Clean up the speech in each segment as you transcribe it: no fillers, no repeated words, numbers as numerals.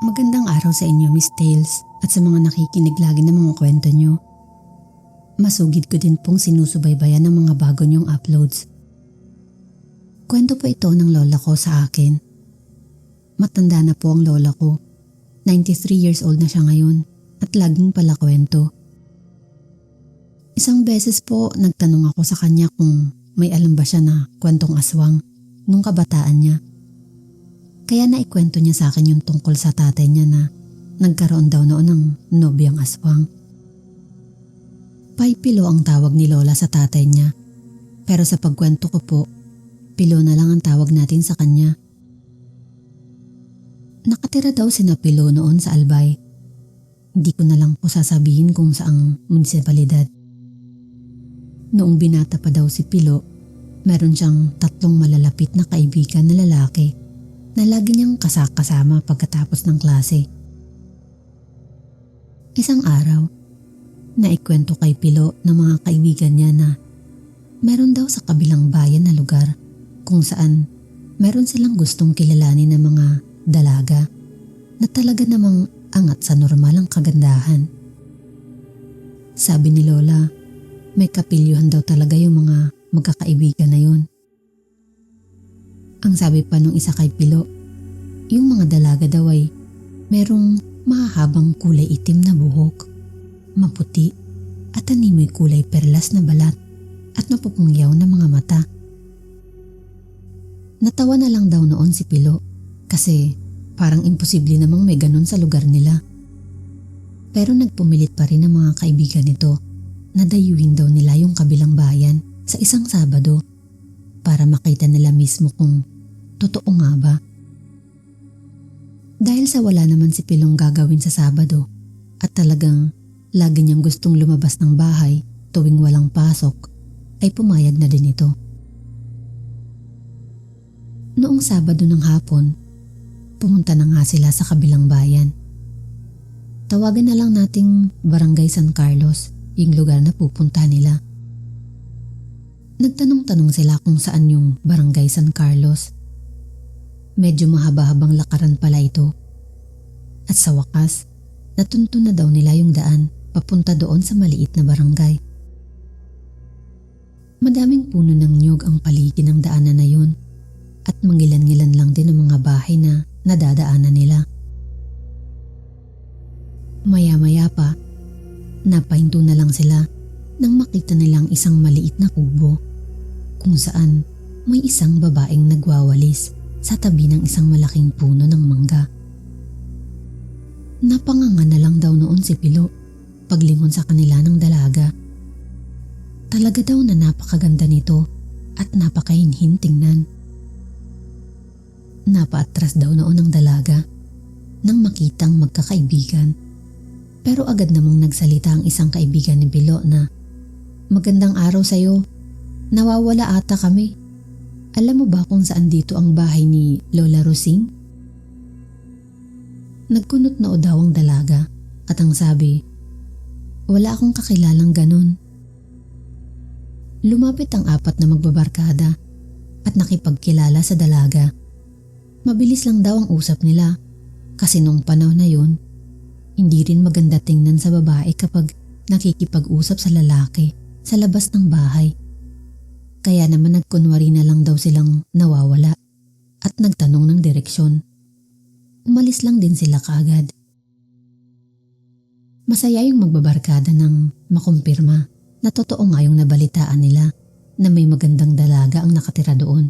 Magandang araw sa inyo, Miss Tales, at sa mga nakikinig lagi ng mga kwento nyo. Masugid ko din pong sinusubaybayan ng mga bago nyong uploads. Kwento po ito ng lola ko sa akin. Matanda na po ang lola ko. 93 years old na siya ngayon at laging pala kwento. Isang beses po nagtanong ako sa kanya kung may alam ba siya na kwentong aswang nung kabataan niya. Kaya naikwento niya sa akin yung tungkol sa tatay niya na nagkaroon daw noon ng nobyang aswang. Pai Pilo ang tawag ni lola sa tatay niya, pero sa pagkwento ko po, Pilo na lang ang tawag natin sa kanya. Nakatira daw sina Pilo noon sa Albay. Hindi ko na lang po sasabihin kung saang munisipalidad. Noong binata pa daw si Pilo, meron siyang 3 malalapit na kaibigan na lalaki na lagi niyang kasama pagkatapos ng klase. Isang araw, naikwento kay Pilo ng mga kaibigan niya na meron daw sa kabilang bayan na lugar kung saan meron silang gustong kilalanin ng mga dalaga na talaga namang angat sa normal ang kagandahan. Sabi ni Lola, may kapilyuhan daw talaga yung mga magkakaibigan na yun. Ang sabi pa nung isa kay Pilo, yung mga dalaga daw ay merong mahahabang kulay itim na buhok, maputi at animoy kulay perlas na balat at mapupungyaw na mga mata. Natawa na lang daw noon si Pilo kasi parang imposible namang may ganun sa lugar nila. Pero nagpumilit pa rin ang mga kaibigan nito na dayuhin daw nila yung kabilang bayan sa isang Sabado para makita nila mismo kung totoo nga ba. Dahil sa wala naman si Pilong gagawin sa Sabado at talagang lagi niyang gustong lumabas ng bahay tuwing walang pasok, ay pumayag na din ito. Noong Sabado ng hapon, pumunta na nga sila sa kabilang bayan. Tawagan na lang nating Barangay San Carlos yung lugar na pupunta nila. Nagtanong-tanong sila kung saan yung Barangay San Carlos. Medyo mahaba-habang lakaran pala ito. At sa wakas, natuntun na daw nila yung daan papunta doon sa maliit na barangay. Madaming puno ng niyog ang paligid ng daanan na yun at mangilan-ngilan lang din ang mga bahay na nadadaanan nila. Maya-maya pa, napahinto na lang sila nang makita nilang isang maliit na kubo kung saan may isang babaeng nagwawalis sa tabi ng isang malaking puno ng mangga. Napanganga na lang daw noon si Pilo paglingon sa kanila ng dalaga. Talaga daw na napakaganda nito at napakahinhin tingnan. Napaatras daw noon ng dalaga nang makitang magkakaibigan. Pero agad namang nagsalita ang isang kaibigan ni Pilo na, "Magandang araw sa'yo. Nawawala ata kami. Alam mo ba kung saan dito ang bahay ni Lola Rosing?" Nagkunot noo daw ang dalaga at ang sabi, "Wala akong kakilalang ganun." Lumapit ang 4 na magbabarkada at nakipagkilala sa dalaga. Mabilis lang daw ang usap nila kasi nung panahon na yun, hindi rin maganda tingnan sa babae kapag nakikipag-usap sa lalaki sa labas ng bahay. Kaya naman nagkunwari na lang daw silang nawawala at nagtanong ng direksyon. Umalis lang din sila kaagad. Masaya yung magbabarkada nang makumpirma na totoo nga yung nabalitaan nila na may magandang dalaga ang nakatira doon.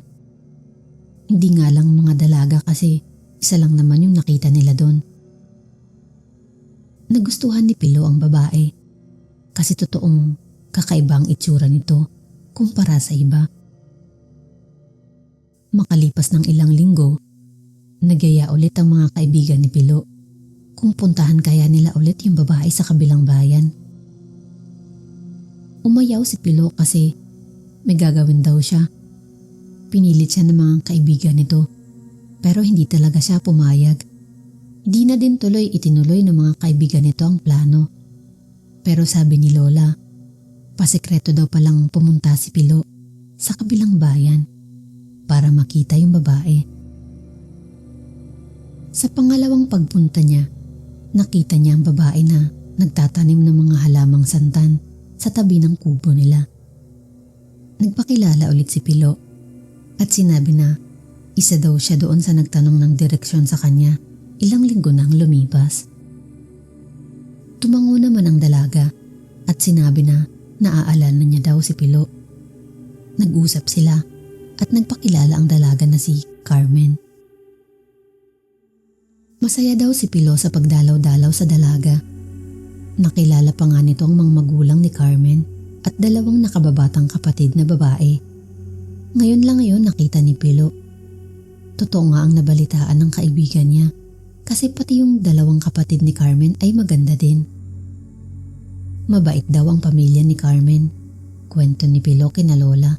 Hindi nga lang mga dalaga kasi isa lang naman yung nakita nila doon. Nagustuhan ni Pilo ang babae kasi totoong kakaiba ang itsura nito kumpara sa iba. Makalipas ng ilang linggo, nagyaya ulit ang mga kaibigan ni Pilo kung puntahan kaya nila ulit yung babae sa kabilang bayan. Umayaw si Pilo kasi may gagawin daw siya. Pinilit siya ng mga kaibigan nito pero hindi talaga siya pumayag. Di na din tuloy itinuloy ng mga kaibigan nito ang plano. Pero sabi ni Lola, pasikreto daw palang pumunta si Pilo sa kabilang bayan para makita yung babae. Sa pangalawang pagpunta niya, nakita niya ang babae na nagtatanim ng mga halamang santan sa tabi ng kubo nila. Nagpakilala ulit si Pilo at sinabi na isa daw siya doon sa nagtanong ng direksyon sa kanya ilang linggo nang lumipas. Tumango naman ang dalaga at sinabi na naaalala niya daw si Pilo. Nag-usap sila at nagpakilala ang dalaga na si Carmen. Masaya daw si Pilo sa pagdalaw-dalaw sa dalaga. Nakilala pa nga nito ang mga magulang ni Carmen at dalawang nakababatang kapatid na babae. Ngayon lang nakita ni Pilo. Totoo nga ang nabalitaan ng kaibigan niya kasi pati yung dalawang kapatid ni Carmen ay maganda din. Mabait daw ang pamilya ni Carmen, kwento ni Pilo kina Lola.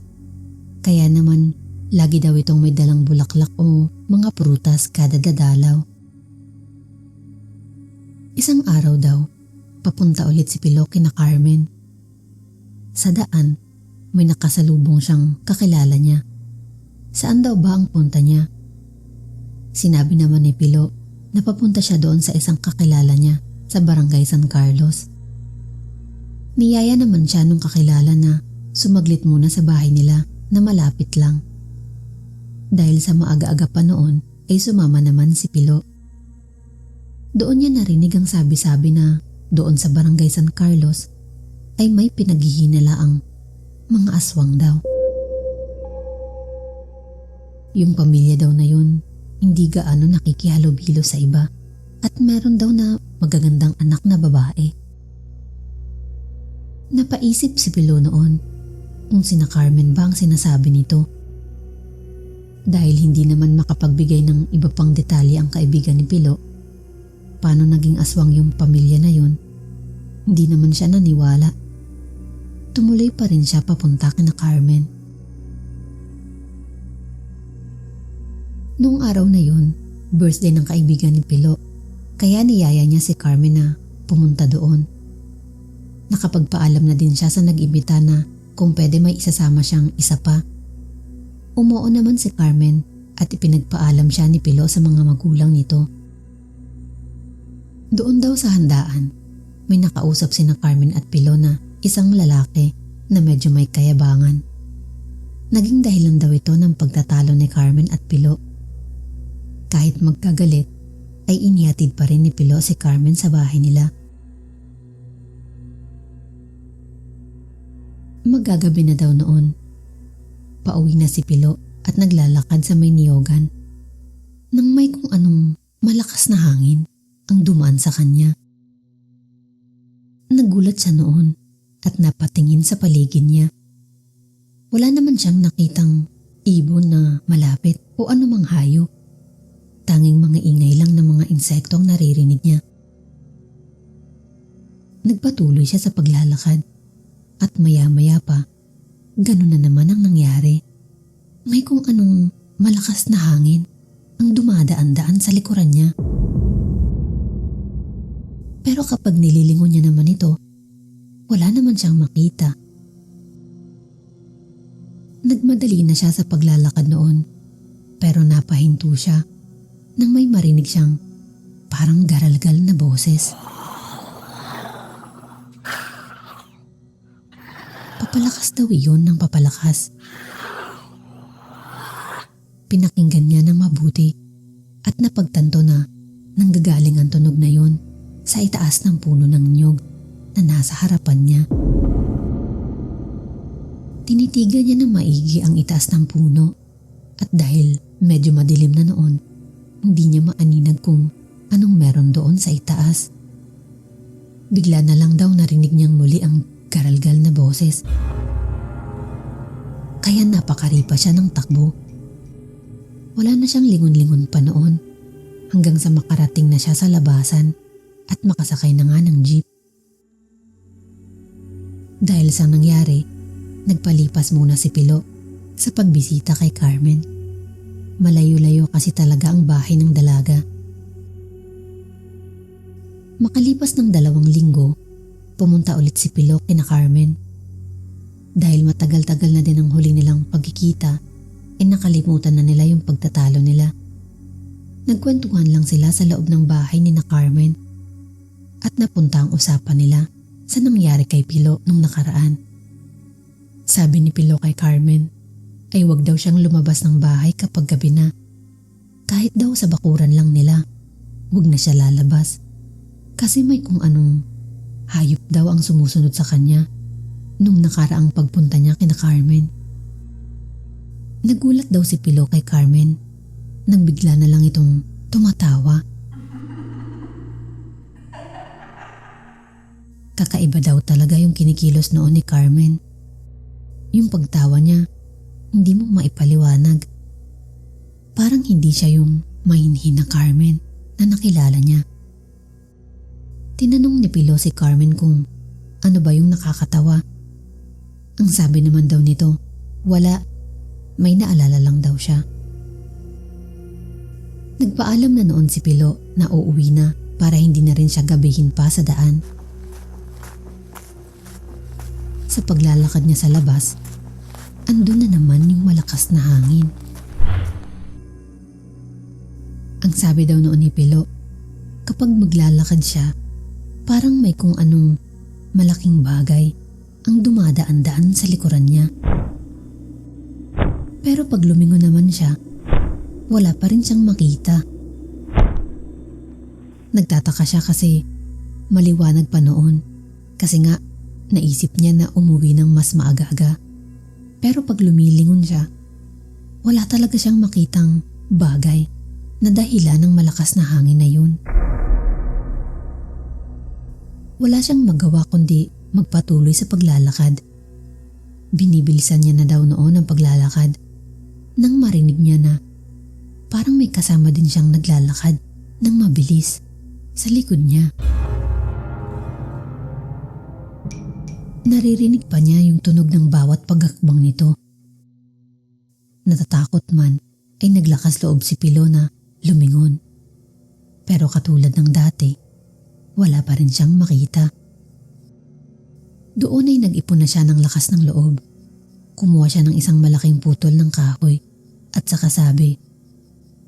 Kaya naman lagi daw itong may dalang bulaklak o mga prutas kada dadalaw. Isang araw daw, papunta ulit si Pilo kina Carmen. Sa daan, may nakasalubong siyang kakilala niya. Saan daw ba ang punta niya? Sinabi naman ni Pilo na papunta siya doon sa isang kakilala niya sa Barangay San Carlos. Niyaya naman siya nung kakilala na sumaglit muna sa bahay nila na malapit lang. Dahil sa maaga-aga pa noon ay sumama naman si Pilo. Doon niya narinig ang sabi-sabi na doon sa Barangay San Carlos ay may pinaghihinalaang mga aswang daw. Yung pamilya daw na yun hindi gaano nakikihalubilo sa iba at meron daw na magagandang anak na babae. Napaisip si Pilo noon kung sina Carmen ba ang sinasabi nito. Dahil hindi naman makapagbigay ng iba pang detalye ang kaibigan ni Pilo, paano naging aswang yung pamilya na yun, hindi naman siya naniwala. Tumuloy pa rin siya papunta kina Carmen. Noong araw na yun, birthday ng kaibigan ni Pilo, kaya niyaya niya si Carmen na pumunta doon. Nakapagpaalam na din siya sa nag-imbita na kung pwede may isasama siyang isa pa. Umuo naman si Carmen at ipinagpaalam siya ni Pilo sa mga magulang nito. Doon daw sa handaan, may nakausap sina Carmen at Pilo na isang lalaki na medyo may kayabangan. Naging dahilan daw ito ng pagtatalo ni Carmen at Pilo. Kahit magkagalit, ay inihatid pa rin ni Pilo si Carmen sa bahay nila. Magagabi na daw noon. Pauwi na si Pilo at naglalakad sa may niyogan nang may kung anong malakas na hangin ang dumaan sa kanya. Nagulat siya noon at napatingin sa paligid niya. Wala naman siyang nakitang ibon na malapit o anumang hayop. Tanging mga ingay lang ng mga insekto ang naririnig niya. Nagpatuloy siya sa paglalakad at maya-maya pa, ganun na naman ang nangyari. May kung anong malakas na hangin ang dumadaan-daan sa likuran niya. Pero kapag nililingon niya naman ito, wala naman siyang makita. Nagmadali na siya sa paglalakad noon, pero napahinto siya nang may marinig siyang parang garalgal na boses. Papalakas daw iyon ng papalakas. Pinakinggan niya ng mabuti at napagtanto na nanggagaling ang tunog na yon sa itaas ng puno ng niyog na nasa harapan niya. Tinitigan niya ng maigi ang itaas ng puno at dahil medyo madilim na noon, hindi niya maaninag kung anong meron doon sa itaas. Bigla na lang daw narinig niyang muli ang garalgal na boses. Kaya napakaripa siya ng takbo. Wala na siyang lingon-lingon pa noon hanggang sa makarating na siya sa labasan at makasakay na nga ng jeep. Dahil sa nangyari, nagpalipas muna si Pilo sa pagbisita kay Carmen. Malayo-layo kasi talaga ang bahay ng dalaga. Makalipas ng 2 linggo, pumunta ulit si Pilo kina Carmen. Dahil matagal-tagal na din ang huli nilang pagkikita, nakalimutan na nila yung pagtatalo nila. Nagkwentuhan lang sila sa loob ng bahay ni na Carmen at napunta ang usapan nila sa nangyari kay Pilo nung nakaraan. Sabi ni Pilo kay Carmen ay wag daw siyang lumabas ng bahay kapag gabi na. Kahit daw sa bakuran lang nila, wag na siya lalabas kasi may kung anong hayop daw ang sumusunod sa kanya nung nakaraang pagpunta niya kina Carmen. Nagulat daw si Pilo kay Carmen nang bigla na lang itong tumatawa. Kakaiba daw talaga yung kinikilos noon ni Carmen. Yung pagtawa niya, hindi mo maipaliwanag. Parang hindi siya yung mainhin na Carmen na nakilala niya. Tinanong ni Pilo si Carmen kung ano ba yung nakakatawa. Ang sabi naman daw nito, wala, may naalala lang daw siya. Nagpaalam na noon si Pilo na uuwi na para hindi na rin siya gabihin pa sa daan. Sa paglalakad niya sa labas, andun na naman yung malakas na hangin. Ang sabi daw noon ni Pilo, kapag maglalakad siya, parang may kung anong malaking bagay ang dumadaan-daan sa likuran niya. Pero pag lumingon naman siya, wala pa rin siyang makita. Nagtataka siya kasi maliwanag pa noon kasi nga naisip niya na umuwi ng mas maaga-aga. Pero pag lumilingon siya, wala talaga siyang makitang bagay na dahilan ng malakas na hangin na yun. Wala siyang magawa kundi magpatuloy sa paglalakad. Binibilisan niya na daw noon ang paglalakad nang marinig niya na parang may kasama din siyang naglalakad ng mabilis sa likod niya. Naririnig pa niya yung tunog ng bawat paghakbang nito. Natatakot man ay naglakas loob si Pilo na lumingon. Pero katulad ng dati, wala pa rin siyang makita. Doon ay nag-ipon na siya ng lakas ng loob. Kumuha siya ng isang malaking putol ng kahoy at saka sabi,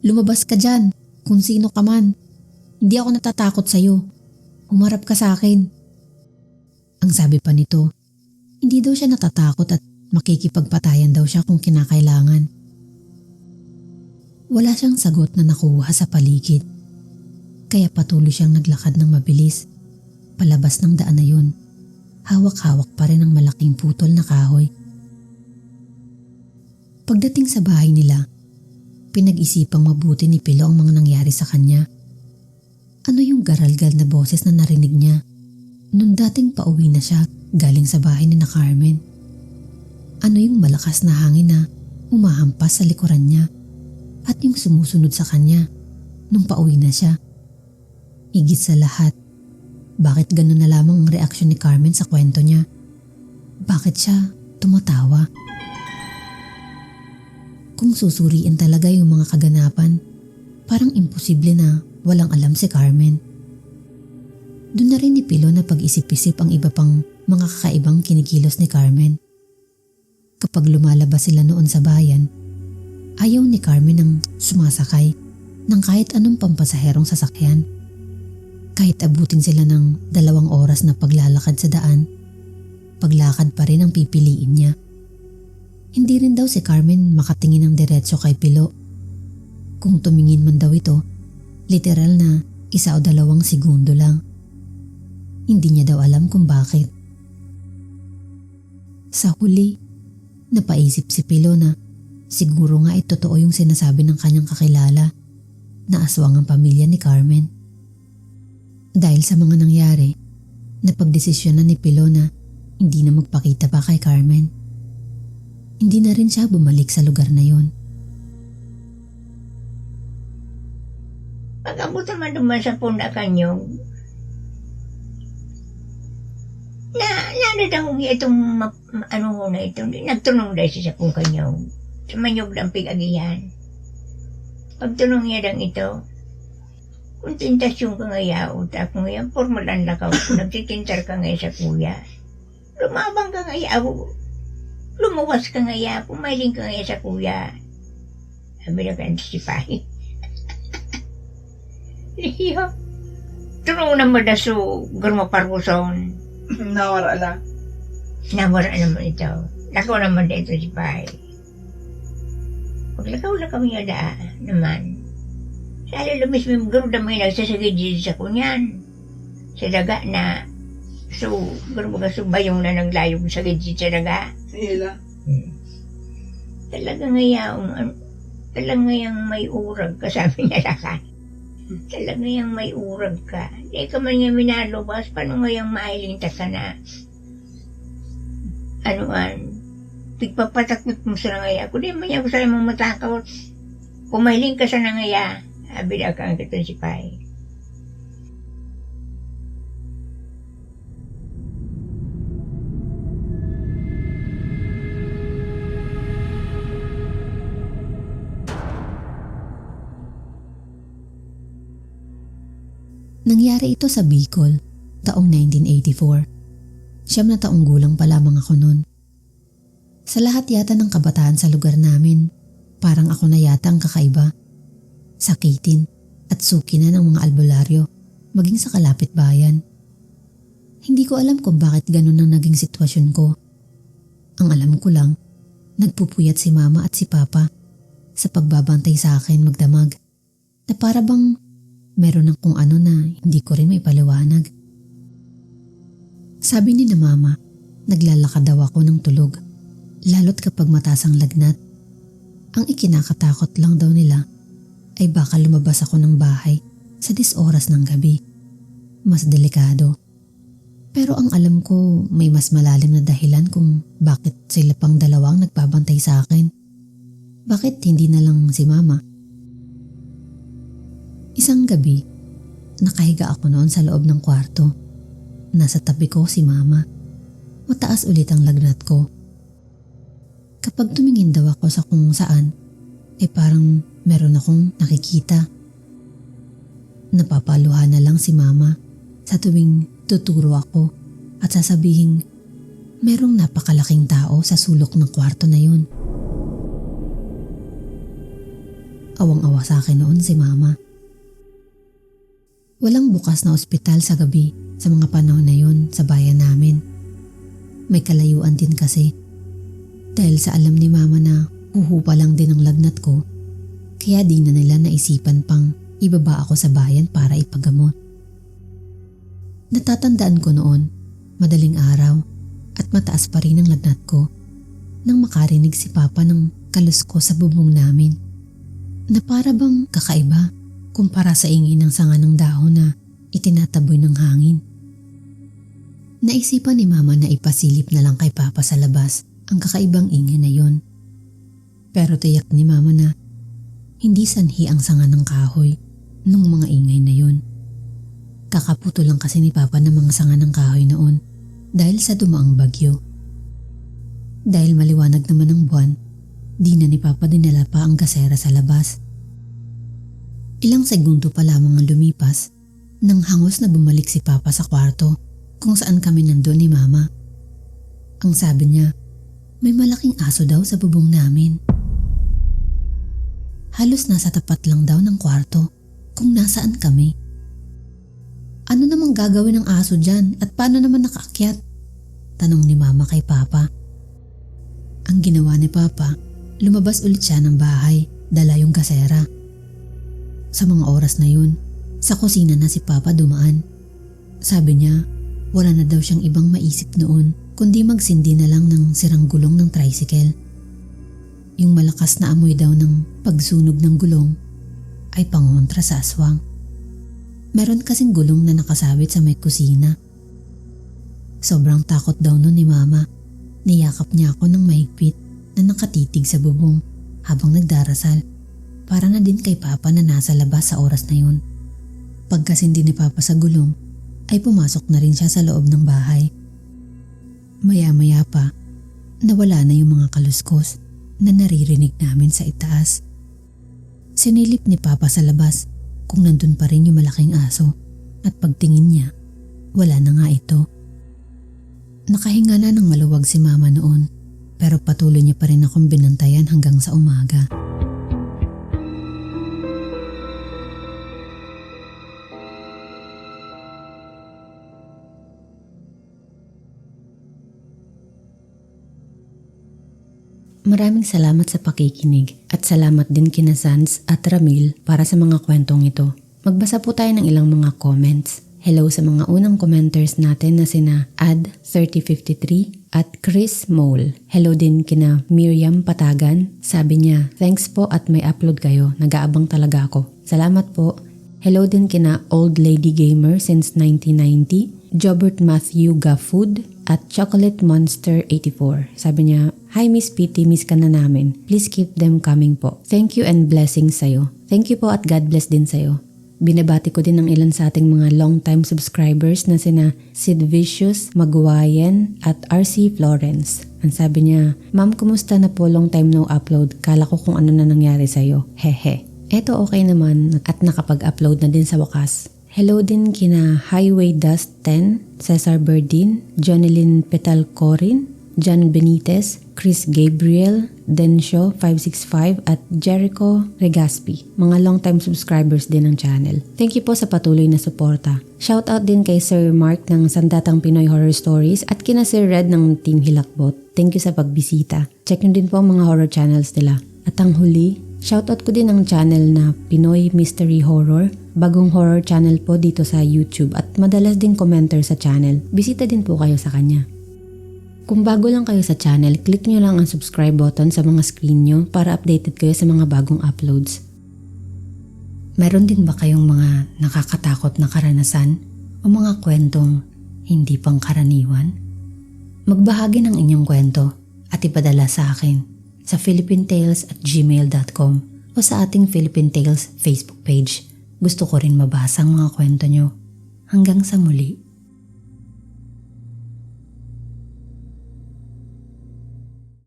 "Lumabas ka dyan kung sino ka man. Hindi ako natatakot sa'yo. Humarap ka sa akin." Ang sabi pa nito, hindi daw siya natatakot at makikipagpatayan daw siya kung kinakailangan. Wala siyang sagot na nakuha sa paligid. Kaya patuloy siyang naglakad ng mabilis. Palabas ng daan na yun, hawak-hawak pa rin ang malaking putol na kahoy. Pagdating sa bahay nila, pinag-isipang mabuti ni Pilo ang mga nangyari sa kanya. Ano yung garalgal na boses na narinig niya nung dating pauwi na siya galing sa bahay ni na Carmen? Ano yung malakas na hangin na umahampas sa likuran niya at yung sumusunod sa kanya nung pauwi na siya? Higit sa lahat, bakit ganun na lamang ang reaksyon ni Carmen sa kwento niya? Bakit siya tumatawa? Kung susuriin talaga yung mga kaganapan, parang imposible na walang alam si Carmen. Doon na rin ni Pilo na pag-isip-isip ang iba pang mga kakaibang kinikilos ni Carmen. Kapag lumalabas sila noon sa bayan, ayaw ni Carmen ang sumasakay ng kahit anong pampasaherong sasakyan. Kahit abutin sila ng 2 oras na paglalakad sa daan, paglakad pa rin ang pipiliin niya. Hindi rin daw si Carmen makatingin ng diretso kay Pilo. Kung tumingin man daw ito, literal na 1 o 2 segundo lang. Hindi niya daw alam kung bakit. Sa huli, napaisip si Pilo na siguro nga totoo yung sinasabi ng kanyang kakilala na aswang ang pamilya ni Carmen. Dahil sa mga nangyari, napagdesisyon na ni Pilo na hindi na magpakita pa kay Carmen. Hindi na rin siya bumalik sa lugar na yon. Pag-abot naman sa puna kanyo, daw itong ano mo na ito, nagtunong dahil siya kung kanyo. Sa manyog ng pig-agihan. Pagtunong niya dang ito, kung tintasyon ka nga yaot, ako ngayon, formulan na ka, nagtitintar ka nga sa kuya. Lumabang ka nga yaot, lumuwas ka nga yaot, pumaling ka nga sa kuya. Sabi na ka antisipahin. Iya. Tunong naman na so, gurma parkuson. Nawara lang. Namara naman ito. Lakaw naman dito si Pai. Paglakaw na kami nga naman. Sali lumis may garo na may nagsasagid dito sa kunyan. Sa daga na, so, garo mga subayong na naglayong sagid dito sa daga. Ila. Talaga ngayang may urag ka, sabi nga laka. Talaga ngayang may urag ka. Di ka man nga minalubas, paano ngayang mailinta ka na? Pigpapatakot mo sa nangaya. Kung di man niya ko sa mong matakaw, pumahiling ka sa nangaya, abida ka ang kitong si Pai. Nangyari ito sa Bicol, taong 1984. 9 na taong gulang pa lamang ako noon. Sa lahat yata ng kabataan sa lugar namin, parang ako na yata ang kakaiba. Sakitin at suki na ng mga albularyo, maging sa kalapit bayan. Hindi ko alam kung bakit ganun ang naging sitwasyon ko. Ang alam ko lang, nagpupuyat si mama at si papa sa pagbabantay sa akin magdamag, na para bang meron ng kung ano na hindi ko rin may paliwanag. Sabi ni na mama, naglalakad daw ako ng tulog, lalo't kapag mataas ang lagnat. Ang ikinakatakot lang daw nila ay baka lumabas ako ng bahay sa 10 oras ng gabi. Mas delikado. Pero ang alam ko, may mas malalim na dahilan kung bakit sila pang dalawang nagbabantay sa akin. Bakit hindi na lang si mama? Isang gabi, nakahiga ako noon sa loob ng kwarto. Nasa tabi ko si mama. Mataas ulit ang lagnat ko. Kapag tumingin daw ako sa kung saan, ay parang meron akong nakikita. Napapaluha na lang si mama sa tuwing tuturo ako at sasabihin, merong napakalaking tao sa sulok ng kwarto na yun. Awang-awa sa akin noon si mama. Walang bukas na ospital sa gabi sa mga panahon na yun sa bayan namin. May kalayuan din kasi. Dahil sa alam ni mama na huhupa lang din ang lagnat ko, kaya di na nila naisipan pang ibaba ako sa bayan para ipagamot. Natatandaan ko noon, madaling araw at mataas pa rin ang lagnat ko nang makarinig si papa ng kalusko sa bubong namin na para bang kakaiba kumpara sa ingin ng sanga ng dahon na itinataboy ng hangin. Naisipan ni mama na ipasilip na lang kay papa sa labas ang kakaibang ingin na yon. Pero tiyak ni mama na hindi sanhi ang sanga ng kahoy nung mga ingay na yon. Kakaputo lang kasi ni papa ng mga sanga ng kahoy noon dahil sa dumaang bagyo. Dahil maliwanag naman ang buwan, di na ni papa dinala pa ang gasera sa labas. Ilang segundo pa lamang ang lumipas nang hangos na bumalik si papa sa kwarto kung saan kami nandun ni mama. Ang sabi niya, may malaking aso daw sa bubong namin. Halos nasa tapat lang daw ng kwarto kung nasaan kami. Ano namang gagawin ng aso dyan at paano naman nakaakyat? Tanong ni mama kay papa. Ang ginawa ni papa, lumabas ulit siya ng bahay, dala yung gasera. Sa mga oras na yun, sa kusina na si papa dumaan. Sabi niya, wala na daw siyang ibang maisip noon kundi magsindi na lang ng sirang gulong ng tricycle. Yung malakas na amoy daw ng pagsunog ng gulong ay pangontra sa aswang. Meron kasing gulong na nakasabit sa may kusina. Sobrang takot daw nun ni mama. Niyakap niya ako ng mahigpit na nakatitig sa bubong habang nagdarasal. Para na din kay papa na nasa labas sa oras na yun. Pagkasindi ni papa sa gulong, ay pumasok na rin siya sa loob ng bahay. Maya-maya pa, nawala na yung mga kaluskos na naririnig namin sa itaas. Sinilip ni papa sa labas kung nandun pa rin yung malaking aso at pagtingin niya, wala na nga ito. Nakahinga na ng maluwag si mama noon pero patuloy niya pa rin akong binantayan hanggang sa umaga. Maraming salamat sa pakikinig at salamat din kina Sans at Ramil para sa mga kwentong ito. Magbasa po tayo ng ilang mga comments. Hello sa mga unang commenters natin na sina Ad3053 at Chris Mole. Hello din kina Miriam Patagan. Sabi niya, thanks po at may upload kayo. Nag-aabang talaga ako. Salamat po. Hello din kina Old Lady Gamer since 1990, Jobert Matthew Gafood at Chocolate Monster 84. Sabi niya, hi Miss Pitty, miss ka na namin. Please keep them coming po. Thank you and blessings sa'yo. Thank you po at God bless din sa'yo. Binabati ko din ang ilan sa ating mga long-time subscribers na sina Sid Vicious, Maguayen at RC Florence. Ang sabi niya, Ma'am, kumusta na po? Long time no upload. Kala ko kung ano na nangyari sa'yo. Hehe. Eto okay naman at nakapag-upload na din sa wakas. Hello din kina Highway Dust 10, Cesar Berdin, Jonelyn Petalcorin, John Benitez, Chris Gabriel, Densho 565 at Jericho Regaspi. Mga long-time subscribers din ng channel. Thank you po sa patuloy na suporta. Shoutout din kay Sir Mark ng Sandatang Pinoy Horror Stories at kina Sir Red ng Team Hilakbot. Thank you sa pagbisita. Check nyo din po ang mga horror channels nila. At ang huli, shoutout ko din ang channel na Pinoy Mystery Horror. Bagong horror channel po dito sa YouTube at madalas din commenter sa channel. Bisita din po kayo sa kanya. Kung bago lang kayo sa channel, click nyo lang ang subscribe button sa mga screen nyo para updated kayo sa mga bagong uploads. Meron din ba kayong mga nakakatakot na karanasan o mga kwentong hindi pangkaraniwan? Magbahagi ng inyong kwento at ipadala sa akin sa philippinetales@gmail.com o sa ating Philippine Tales Facebook page. Gusto ko rin mabasa ang mga kwento nyo. Hanggang sa muli.